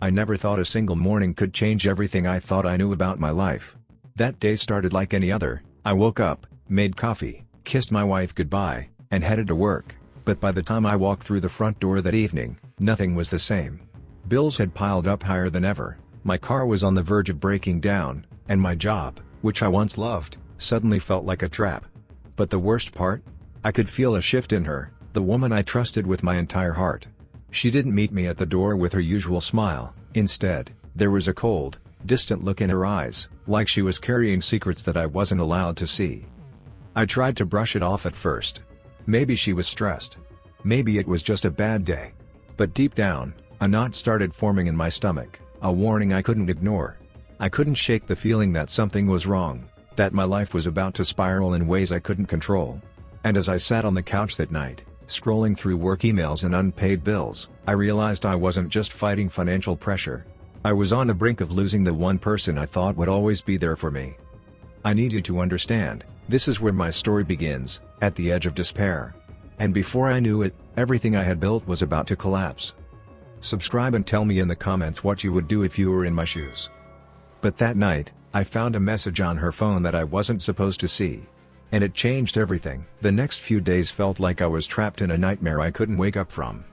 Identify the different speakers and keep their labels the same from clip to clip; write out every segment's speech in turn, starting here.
Speaker 1: I never thought a single morning could change everything I thought I knew about my life. That day started like any other. I woke up, made coffee, kissed my wife goodbye, and headed to work, but by the time I walked through the front door that evening, nothing was the same. Bills had piled up higher than ever, my car was on the verge of breaking down, and my job, which I once loved, suddenly felt like a trap. But the worst part? I could feel a shift in her, the woman I trusted with my entire heart. She didn't meet me at the door with her usual smile. Instead, there was a cold, distant look in her eyes, like she was carrying secrets that I wasn't allowed to see. I tried to brush it off at first. Maybe she was stressed. Maybe it was just a bad day. But deep down, a knot started forming in my stomach, a warning I couldn't ignore. I couldn't shake the feeling that something was wrong, that my life was about to spiral in ways I couldn't control. And as I sat on the couch that night, scrolling through work emails and unpaid bills, I realized I wasn't just fighting financial pressure. I was on the brink of losing the one person I thought would always be there for me. I needed to understand, this is where my story begins, at the edge of despair. And before I knew it, everything I had built was about to collapse. Subscribe and tell me in the comments what you would do if you were in my shoes. But that night, I found a message on her phone that I wasn't supposed to see. And it changed everything. The next few days felt like I was trapped in a nightmare I couldn't wake up from.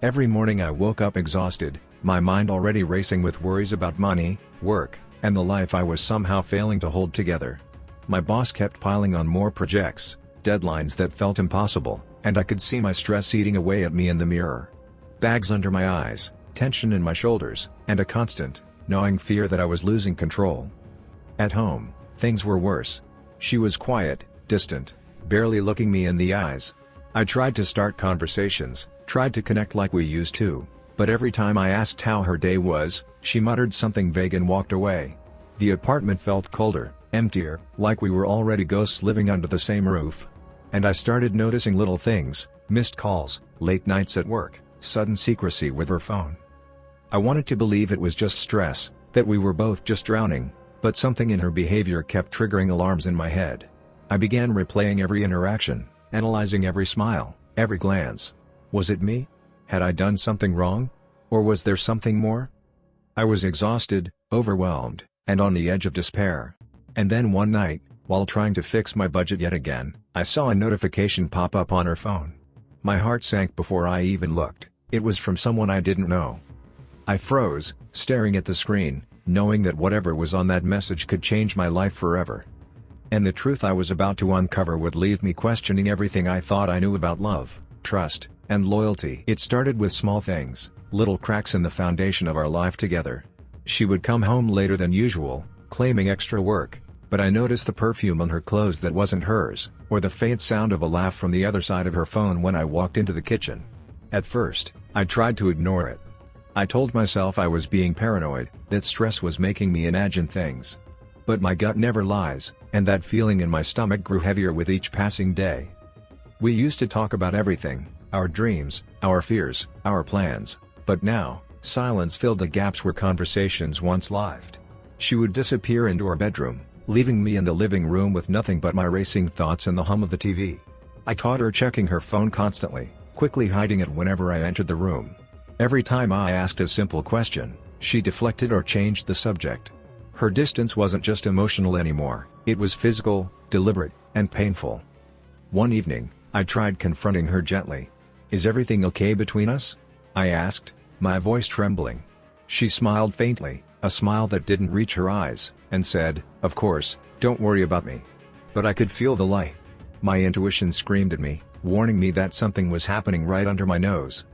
Speaker 1: Every morning I woke up exhausted, my mind already racing with worries about money, work, and the life I was somehow failing to hold together. My boss kept piling on more projects, deadlines that felt impossible, and I could see my stress eating away at me in the mirror. Bags under my eyes, tension in my shoulders, and a constant, gnawing fear that I was losing control. At home, things were worse. She was quiet, distant, barely looking me in the eyes. I tried to start conversations, tried to connect like we used to, but every time I asked how her day was, she muttered something vague and walked away. The apartment felt colder, emptier, like we were already ghosts living under the same roof. And I started noticing little things, missed calls, late nights at work, sudden secrecy with her phone. I wanted to believe it was just stress, that we were both just drowning, but something in her behavior kept triggering alarms in my head. I began replaying every interaction, analyzing every smile, every glance. Was it me? Had I done something wrong? Or was there something more? I was exhausted, overwhelmed, and on the edge of despair. And then one night, while trying to fix my budget yet again, I saw a notification pop up on her phone. My heart sank before I even looked. It was from someone I didn't know. I froze, staring at the screen, knowing that whatever was on that message could change my life forever. And the truth I was about to uncover would leave me questioning everything I thought I knew about love, trust, and loyalty. It started with small things, little cracks in the foundation of our life together. She would come home later than usual, claiming extra work, but I noticed the perfume on her clothes that wasn't hers, or the faint sound of a laugh from the other side of her phone when I walked into the kitchen. At first, I tried to ignore it. I told myself I was being paranoid, that stress was making me imagine things. But my gut never lies, and that feeling in my stomach grew heavier with each passing day. We used to talk about everything, our dreams, our fears, our plans, but now, silence filled the gaps where conversations once lived. She would disappear into her bedroom, leaving me in the living room with nothing but my racing thoughts and the hum of the TV. I caught her checking her phone constantly, quickly hiding it whenever I entered the room. Every time I asked a simple question, she deflected or changed the subject. Her distance wasn't just emotional anymore, it was physical, deliberate, and painful. One evening, I tried confronting her gently. "Is everything okay between us?" I asked, my voice trembling. She smiled faintly, a smile that didn't reach her eyes, and said, "Of course, don't worry about me." But I could feel the light. My intuition screamed at me, warning me that something was happening right under my nose.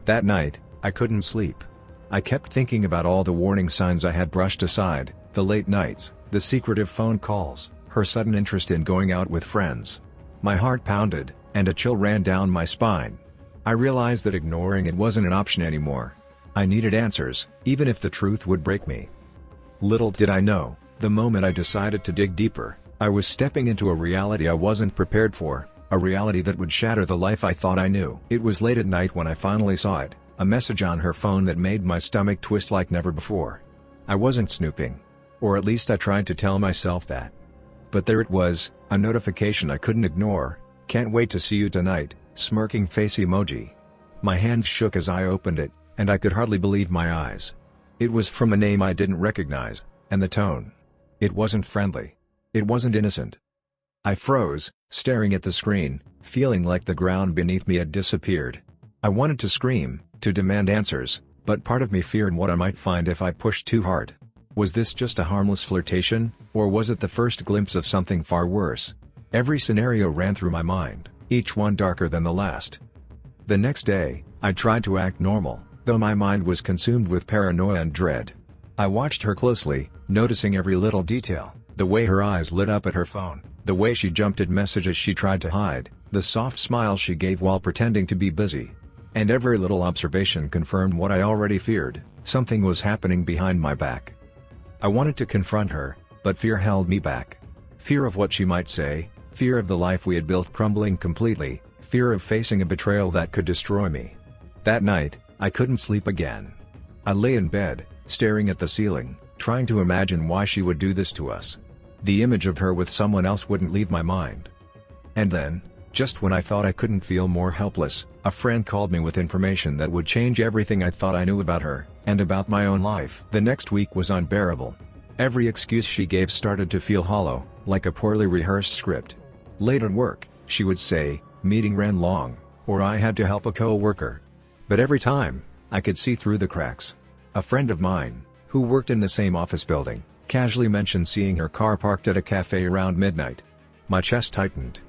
Speaker 1: That night, I couldn't sleep. I kept thinking about all the warning signs I had brushed aside, the late nights, the secretive phone calls, her sudden interest in going out with friends. My heart pounded, and a chill ran down my spine. I realized that ignoring it wasn't an option anymore. I needed answers, even if the truth would break me. Little did I know, the moment I decided to dig deeper, I was stepping into a reality I wasn't prepared for, a reality that would shatter the life I thought I knew. It was late at night when I finally saw it, a message on her phone that made my stomach twist like never before. I wasn't snooping. Or at least I tried to tell myself that. But there it was, a notification I couldn't ignore. "Can't wait to see you tonight," smirking face emoji. My hands shook as I opened it, and I could hardly believe my eyes. It was from a name I didn't recognize, and the tone. It wasn't friendly. It wasn't innocent. I froze, staring at the screen, feeling like the ground beneath me had disappeared. I wanted to scream, to demand answers, but part of me feared what I might find if I pushed too hard. Was this just a harmless flirtation, or was it the first glimpse of something far worse? Every scenario ran through my mind, each one darker than the last. The next day, I tried to act normal, though my mind was consumed with paranoia and dread. I watched her closely, noticing every little detail, the way her eyes lit up at her phone, the way she jumped at messages she tried to hide, the soft smile she gave while pretending to be busy. And every little observation confirmed what I already feared: something was happening behind my back. I wanted to confront her, but fear held me back. Fear of what she might say, fear of the life we had built crumbling completely, fear of facing a betrayal that could destroy me. That night, I couldn't sleep again. I lay in bed, staring at the ceiling, trying to imagine why she would do this to us. The image of her with someone else wouldn't leave my mind. And then, just when I thought I couldn't feel more helpless, a friend called me with information that would change everything I thought I knew about her, and about my own life. The next week was unbearable. Every excuse she gave started to feel hollow, like a poorly rehearsed script. Late at work, she would say, meeting ran long, or I had to help a co-worker. But every time, I could see through the cracks. A friend of mine, who worked in the same office building, casually mentioned seeing her car parked at a cafe around midnight. My chest tightened.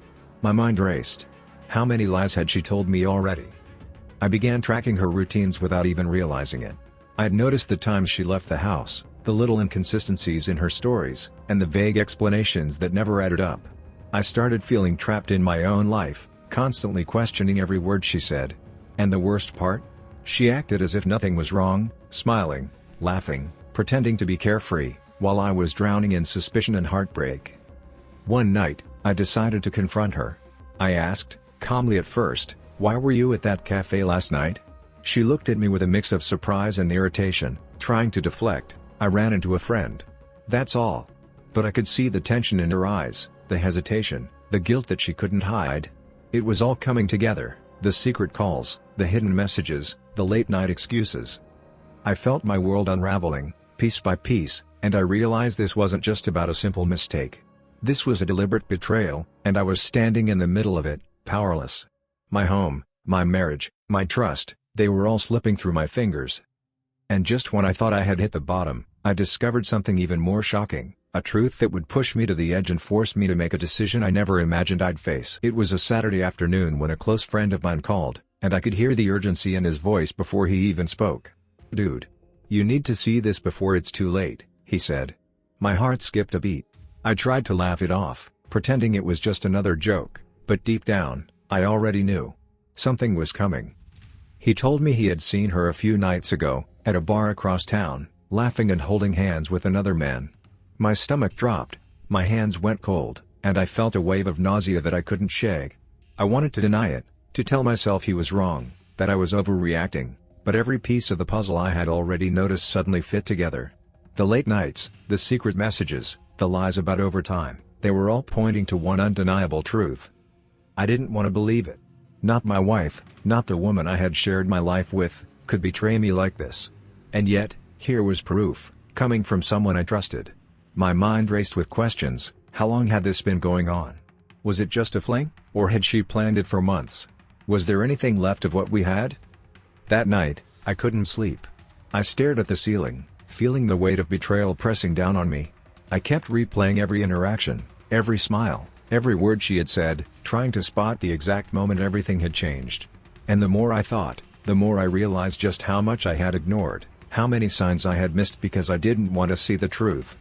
Speaker 1: My mind raced. How many lies had she told me already? I began tracking her routines without even realizing it. I had noticed the times she left the house, the little inconsistencies in her stories, and the vague explanations that never added up. I started feeling trapped in my own life, constantly questioning every word she said. And the worst part? She acted as if nothing was wrong, smiling, laughing, pretending to be carefree, while I was drowning in suspicion and heartbreak. One night, I decided to confront her. I asked, calmly at first, "Why were you at that cafe last night?" She looked at me with a mix of surprise and irritation, trying to deflect. "I ran into a friend. That's all." But I could see the tension in her eyes, the hesitation, the guilt that she couldn't hide. It was all coming together: the secret calls, the hidden messages, the late-night excuses. I felt my world unraveling, piece by piece, and I realized this wasn't just about a simple mistake. This was a deliberate betrayal, and I was standing in the middle of it, powerless. My home, my marriage, my trust, they were all slipping through my fingers. And just when I thought I had hit the bottom, I discovered something even more shocking, a truth that would push me to the edge and force me to make a decision I never imagined I'd face. It was a Saturday afternoon when a close friend of mine called, and I could hear the urgency in his voice before he even spoke. "Dude. You need to see this before it's too late," he said. My heart skipped a beat. I tried to laugh it off, pretending it was just another joke, but deep down, I already knew. Something was coming. He told me he had seen her a few nights ago, at a bar across town, laughing and holding hands with another man. My stomach dropped, my hands went cold, and I felt a wave of nausea that I couldn't shake. I wanted to deny it, to tell myself he was wrong, that I was overreacting, but every piece of the puzzle I had already noticed suddenly fit together. The late nights, the secret messages, the lies about overtime, they were all pointing to one undeniable truth. I didn't want to believe it. Not my wife, not the woman I had shared my life with, could betray me like this. And yet, here was proof, coming from someone I trusted. My mind raced with questions. How long had this been going on? Was it just a fling, or had she planned it for months? Was there anything left of what we had? That night, I couldn't sleep. I stared at the ceiling, feeling the weight of betrayal pressing down on me. I kept replaying every interaction, every smile, every word she had said, trying to spot the exact moment everything had changed. And the more I thought, the more I realized just how much I had ignored, how many signs I had missed because I didn't want to see the truth.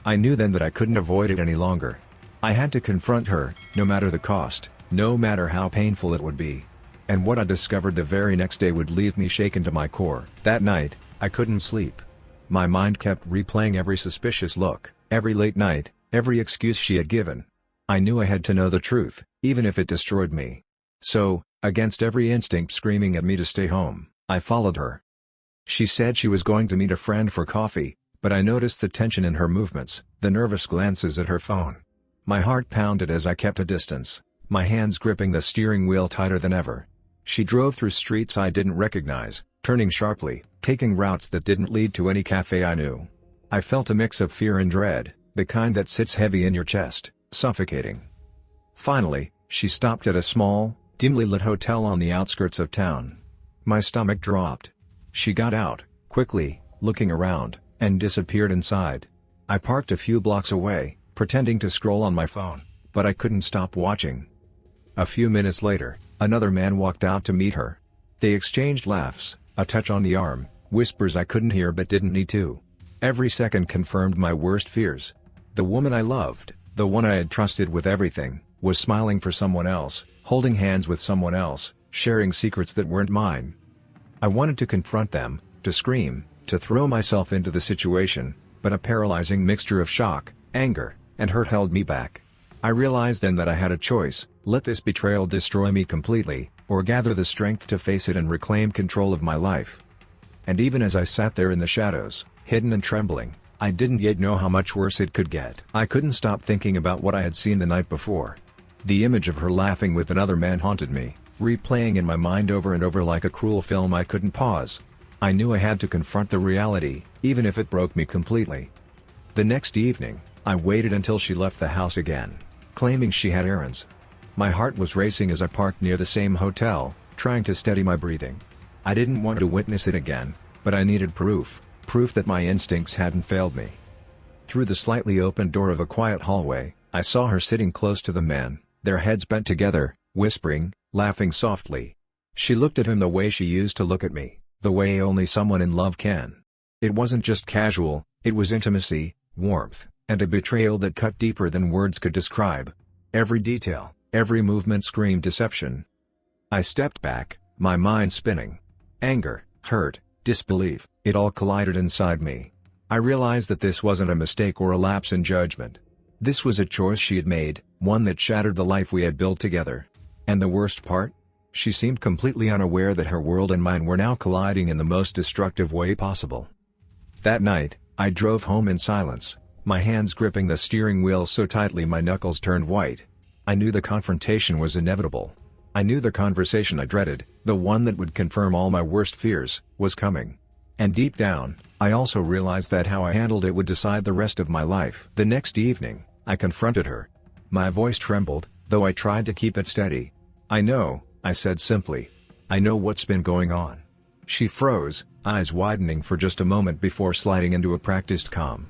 Speaker 1: I knew then that I couldn't avoid it any longer. I had to confront her, no matter the cost, no matter how painful it would be. And what I discovered the very next day would leave me shaken to my core. That night, I couldn't sleep. My mind kept replaying every suspicious look, every late night, every excuse she had given. I knew I had to know the truth, even if it destroyed me. So, against every instinct screaming at me to stay home, I followed her. She said she was going to meet a friend for coffee, but I noticed the tension in her movements, the nervous glances at her phone. My heart pounded as I kept a distance, my hands gripping the steering wheel tighter than ever. She drove through streets I didn't recognize, turning sharply, taking routes that didn't lead to any cafe I knew. I felt a mix of fear and dread, the kind that sits heavy in your chest, suffocating. Finally, she stopped at a small, dimly lit hotel on the outskirts of town. My stomach dropped. She got out, quickly, looking around, and disappeared inside. I parked a few blocks away, pretending to scroll on my phone, but I couldn't stop watching. A few minutes later, another man walked out to meet her. They exchanged laughs, a touch on the arm, whispers I couldn't hear but didn't need to. Every second confirmed my worst fears. The woman I loved, the one I had trusted with everything, was smiling for someone else, holding hands with someone else, sharing secrets that weren't mine. I wanted to confront them, to scream, to throw myself into the situation, but a paralyzing mixture of shock, anger, and hurt held me back. I realized then that I had a choice: let this betrayal destroy me completely, or gather the strength to face it and reclaim control of my life. And even as I sat there in the shadows, hidden and trembling, I didn't yet know how much worse it could get. I couldn't stop thinking about what I had seen the night before. The image of her laughing with another man haunted me, replaying in my mind over and over like a cruel film I couldn't pause. I knew I had to confront the reality, even if it broke me completely. The next evening, I waited until she left the house again, claiming she had errands. My heart was racing as I parked near the same hotel, trying to steady my breathing. I didn't want to witness it again, but I needed proof that my instincts hadn't failed me. Through the slightly open door of a quiet hallway, I saw her sitting close to the man, their heads bent together, whispering, laughing softly. She looked at him the way she used to look at me, the way only someone in love can. It wasn't just casual, it was intimacy, warmth, and a betrayal that cut deeper than words could describe. Every detail, every movement screamed deception. I stepped back, my mind spinning. Anger, hurt, disbelief, it all collided inside me. I realized that this wasn't a mistake or a lapse in judgment. This was a choice she had made, one that shattered the life we had built together. And the worst part? She seemed completely unaware that her world and mine were now colliding in the most destructive way possible. That night, I drove home in silence, my hands gripping the steering wheel so tightly my knuckles turned white. I knew the confrontation was inevitable. I knew the conversation I dreaded, the one that would confirm all my worst fears, was coming. And deep down, I also realized that how I handled it would decide the rest of my life. The next evening, I confronted her. My voice trembled, though I tried to keep it steady. "I know," I said simply. "I know what's been going on." She froze, eyes widening for just a moment before sliding into a practiced calm.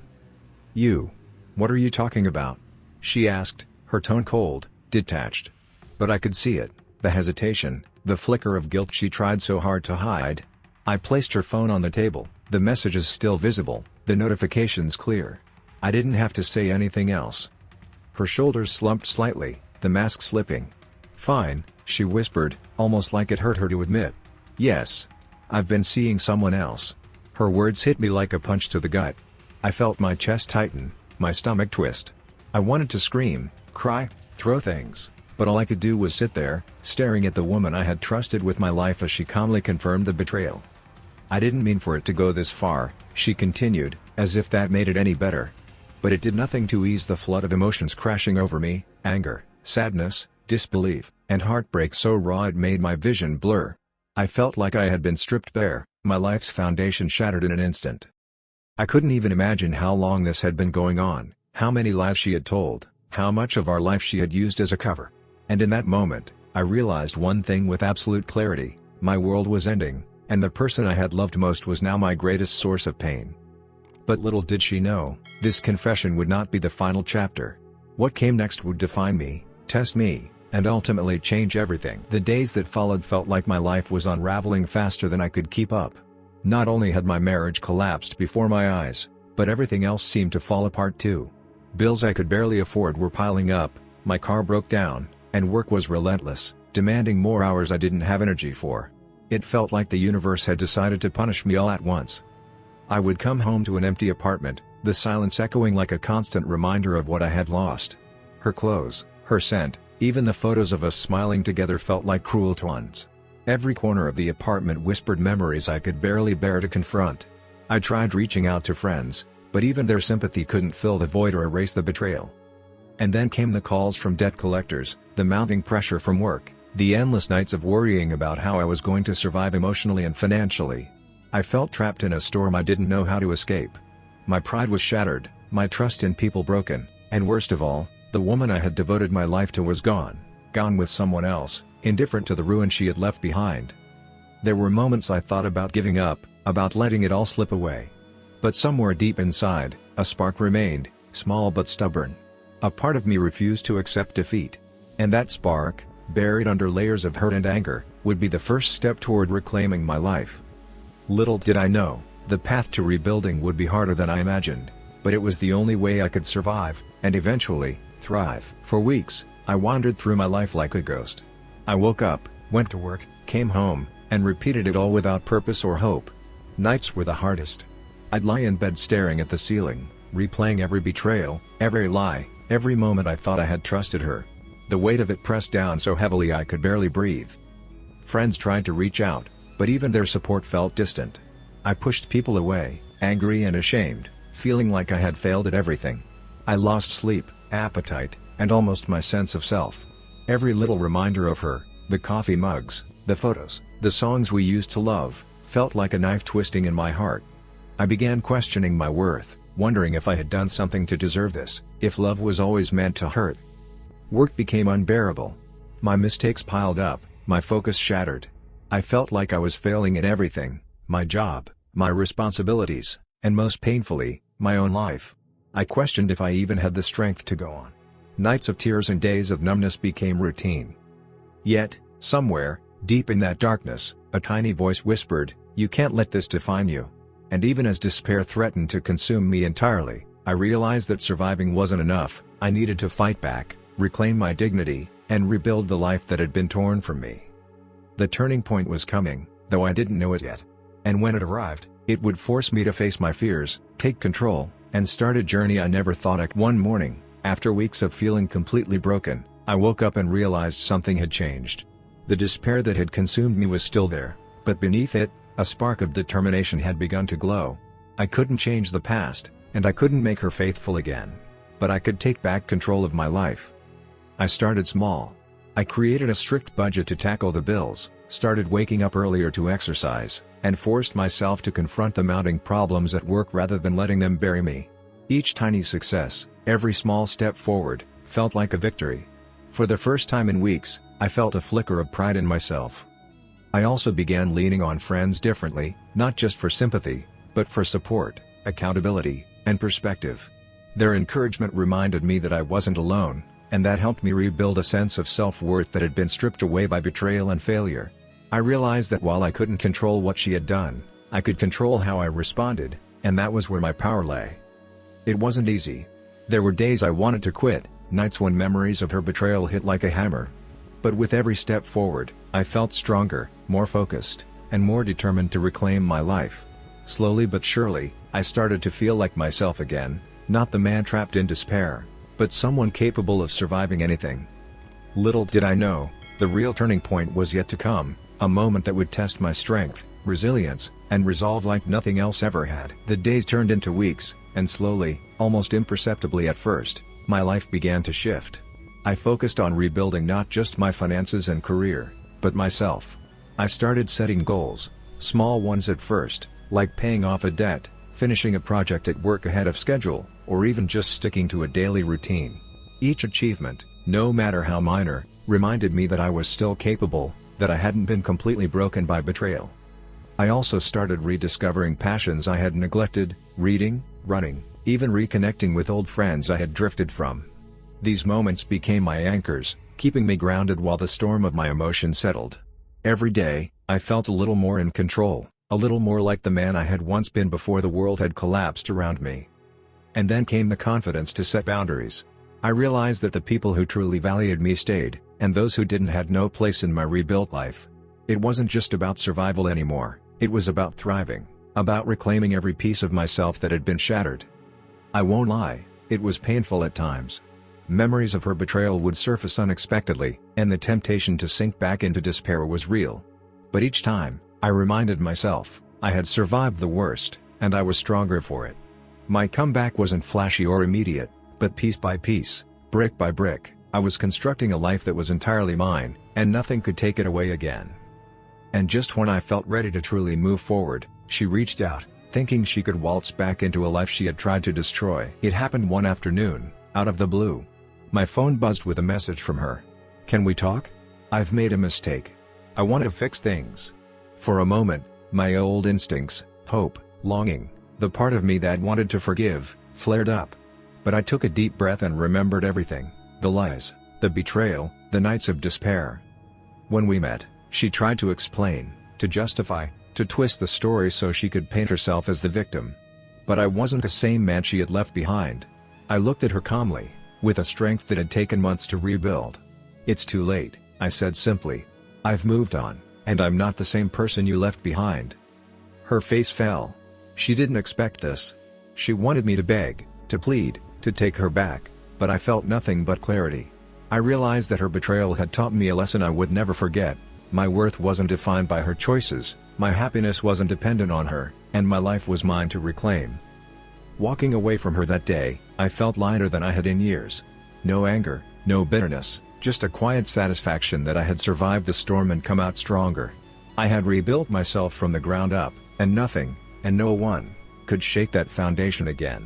Speaker 1: "You? What are you talking about?" she asked, her tone cold, detached. But I could see it, the hesitation, the flicker of guilt she tried so hard to hide. I placed her phone on the table, the messages still visible, the notifications clear. I didn't have to say anything else. Her shoulders slumped slightly, the mask slipping. "Fine," she whispered, almost like it hurt her to admit. "Yes. I've been seeing someone else." Her words hit me like a punch to the gut. I felt my chest tighten, my stomach twist. I wanted to scream, cry, throw things, but all I could do was sit there, staring at the woman I had trusted with my life as she calmly confirmed the betrayal. "I didn't mean for it to go this far," she continued, as if that made it any better. But it did nothing to ease the flood of emotions crashing over me: anger, sadness, disbelief, and heartbreak so raw it made my vision blur. I felt like I had been stripped bare, my life's foundation shattered in an instant. I couldn't even imagine how long this had been going on, how many lies she had told, how much of our life she had used as a cover. And in that moment, I realized one thing with absolute clarity: my world was ending, and the person I had loved most was now my greatest source of pain. But little did she know, this confession would not be the final chapter. What came next would define me, test me, and ultimately change everything. The days that followed felt like my life was unraveling faster than I could keep up. Not only had my marriage collapsed before my eyes, but everything else seemed to fall apart too. Bills I could barely afford were piling up, my car broke down, and work was relentless, demanding more hours I didn't have energy for. It felt like the universe had decided to punish me all at once. I would come home to an empty apartment, the silence echoing like a constant reminder of what I had lost. Her clothes, her scent, even the photos of us smiling together felt like cruel taunts. Every corner of the apartment whispered memories I could barely bear to confront. I tried reaching out to friends, but even their sympathy couldn't fill the void or erase the betrayal. And then came the calls from debt collectors, the mounting pressure from work, The endless nights of worrying about how I was going to survive emotionally and financially. I felt trapped in a storm I didn't know how to escape. My pride was shattered, my trust in people broken, and worst of all, the woman I had devoted my life to was gone with someone else, indifferent to the ruin she had left behind. There were moments I thought about giving up, about letting it all slip away. But somewhere deep inside, a spark remained, small but stubborn. A part of me refused to accept defeat. And that spark, buried under layers of hurt and anger, would be the first step toward reclaiming my life. Little did I know, the path to rebuilding would be harder than I imagined, but it was the only way I could survive, and eventually, thrive. For weeks, I wandered through my life like a ghost. I woke up, went to work, came home, and repeated it all without purpose or hope. Nights were the hardest. I'd lie in bed staring at the ceiling, replaying every betrayal, every lie, every moment I thought I had trusted her. The weight of it pressed down so heavily I could barely breathe. Friends tried to reach out, but even their support felt distant. I pushed people away, angry and ashamed, feeling like I had failed at everything. I lost sleep, appetite, and almost my sense of self. Every little reminder of her, the coffee mugs, the photos, the songs we used to love, felt like a knife twisting in my heart. I began questioning my worth, wondering if I had done something to deserve this, if love was always meant to hurt. Work became unbearable. My mistakes piled up, my focus shattered. I felt like I was failing at everything, my job, my responsibilities, and most painfully, my own life. I questioned if I even had the strength to go on. Nights of tears and days of numbness became routine. Yet, somewhere, deep in that darkness, a tiny voice whispered, "You can't let this define you." And even as despair threatened to consume me entirely, I realized that surviving wasn't enough. I needed to fight back, reclaim my dignity, and rebuild the life that had been torn from me. The turning point was coming, though I didn't know it yet. And when it arrived, it would force me to face my fears, take control, and start a journey I never thought I could. One morning, after weeks of feeling completely broken, I woke up and realized something had changed. The despair that had consumed me was still there, but beneath it, a spark of determination had begun to glow. I couldn't change the past, and I couldn't make her faithful again. But I could take back control of my life. I started small. I created a strict budget to tackle the bills, started waking up earlier to exercise, and forced myself to confront the mounting problems at work rather than letting them bury me. Each tiny success, every small step forward, felt like a victory. For the first time in weeks, I felt a flicker of pride in myself. I also began leaning on friends differently, not just for sympathy, but for support, accountability, and perspective. Their encouragement reminded me that I wasn't alone, and that helped me rebuild a sense of self-worth that had been stripped away by betrayal and failure. I realized that while I couldn't control what she had done, I could control how I responded, and that was where my power lay. It wasn't easy. There were days I wanted to quit, nights when memories of her betrayal hit like a hammer. But with every step forward, I felt stronger, more focused, and more determined to reclaim my life. Slowly but surely, I started to feel like myself again, not the man trapped in despair, but someone capable of surviving anything. Little did I know, the real turning point was yet to come, a moment that would test my strength, resilience, and resolve like nothing else ever had. The days turned into weeks, and slowly, almost imperceptibly at first, my life began to shift. I focused on rebuilding not just my finances and career, but myself. I started setting goals, small ones at first, like paying off a debt, finishing a project at work ahead of schedule, or even just sticking to a daily routine. Each achievement, no matter how minor, reminded me that I was still capable, that I hadn't been completely broken by betrayal. I also started rediscovering passions I had neglected, reading, running, even reconnecting with old friends I had drifted from. These moments became my anchors, keeping me grounded while the storm of my emotions settled. Every day, I felt a little more in control, a little more like the man I had once been before the world had collapsed around me. And then came the confidence to set boundaries. I realized that the people who truly valued me stayed, and those who didn't had no place in my rebuilt life. It wasn't just about survival anymore, it was about thriving, about reclaiming every piece of myself that had been shattered. I won't lie, it was painful at times. Memories of her betrayal would surface unexpectedly, and the temptation to sink back into despair was real. But each time, I reminded myself, I had survived the worst, and I was stronger for it. My comeback wasn't flashy or immediate, but piece by piece, brick by brick, I was constructing a life that was entirely mine, and nothing could take it away again. And just when I felt ready to truly move forward, she reached out, thinking she could waltz back into a life she had tried to destroy. It happened one afternoon, out of the blue. My phone buzzed with a message from her. "Can we talk? I've made a mistake. I want to fix things." For a moment, my old instincts, hope, longing, the part of me that wanted to forgive, flared up. But I took a deep breath and remembered everything: the lies, the betrayal, the nights of despair. When we met, she tried to explain, to justify, to twist the story so she could paint herself as the victim. But I wasn't the same man she had left behind. I looked at her calmly, with a strength that had taken months to rebuild. "It's too late," I said simply. "I've moved on, and I'm not the same person you left behind." Her face fell. She didn't expect this. She wanted me to beg, to plead, to take her back, but I felt nothing but clarity. I realized that her betrayal had taught me a lesson I would never forget. My worth wasn't defined by her choices, my happiness wasn't dependent on her, and my life was mine to reclaim. Walking away from her that day, I felt lighter than I had in years. No anger, no bitterness, just a quiet satisfaction that I had survived the storm and come out stronger. I had rebuilt myself from the ground up, and nothing, and no one, could shake that foundation again.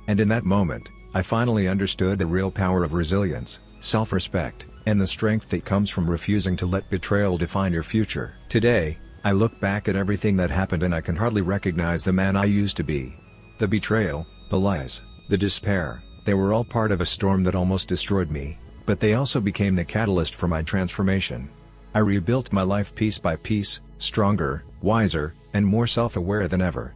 Speaker 1: And in that moment, I finally understood the real power of resilience, self-respect, and the strength that comes from refusing to let betrayal define your future. Today, I look back at everything that happened and I can hardly recognize the man I used to be. The betrayal, the lies, the despair, they were all part of a storm that almost destroyed me, but they also became the catalyst for my transformation. I rebuilt my life piece by piece, stronger, wiser, and more self-aware than ever.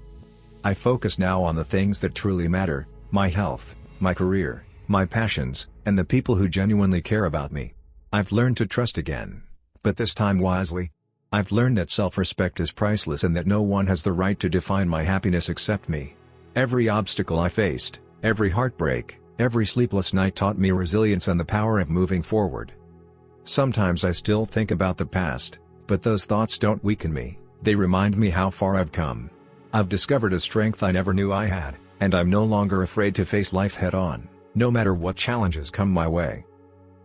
Speaker 1: I focus now on the things that truly matter: my health, my career, my passions, and the people who genuinely care about me. I've learned to trust again, but this time wisely. I've learned that self-respect is priceless and that no one has the right to define my happiness except me. Every obstacle I faced, every heartbreak, every sleepless night taught me resilience and the power of moving forward. Sometimes I still think about the past, but those thoughts don't weaken me, they remind me how far I've come. I've discovered a strength I never knew I had, and I'm no longer afraid to face life head-on, no matter what challenges come my way.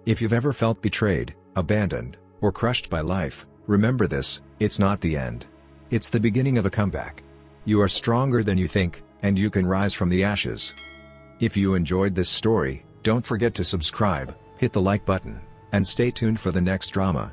Speaker 1: If you've ever felt betrayed, abandoned, or crushed by life, remember this: it's not the end. It's the beginning of a comeback. You are stronger than you think, and you can rise from the ashes. If you enjoyed this story, don't forget to subscribe, hit the like button, and stay tuned for the next drama.